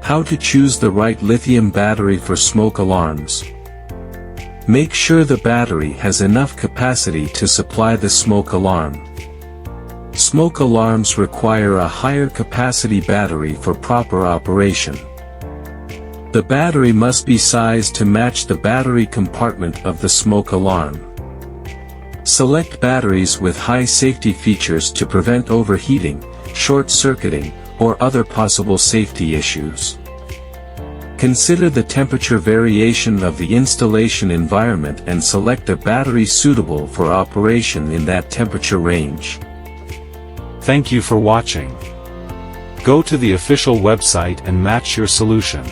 How to choose the right lithium battery for smoke alarms. Make sure the battery has enough capacity to supply the smoke alarm. Smoke alarms require a higher capacity battery for proper operation. The battery must be sized to match the battery compartment of the smoke alarm. Select batteries with high safety features to prevent overheating, short-circuiting, or other possible safety issues. Consider the temperature variation of the installation environment and select a battery suitable for operation in that temperature range. Thank you for watching. Go to the official website and match your solution.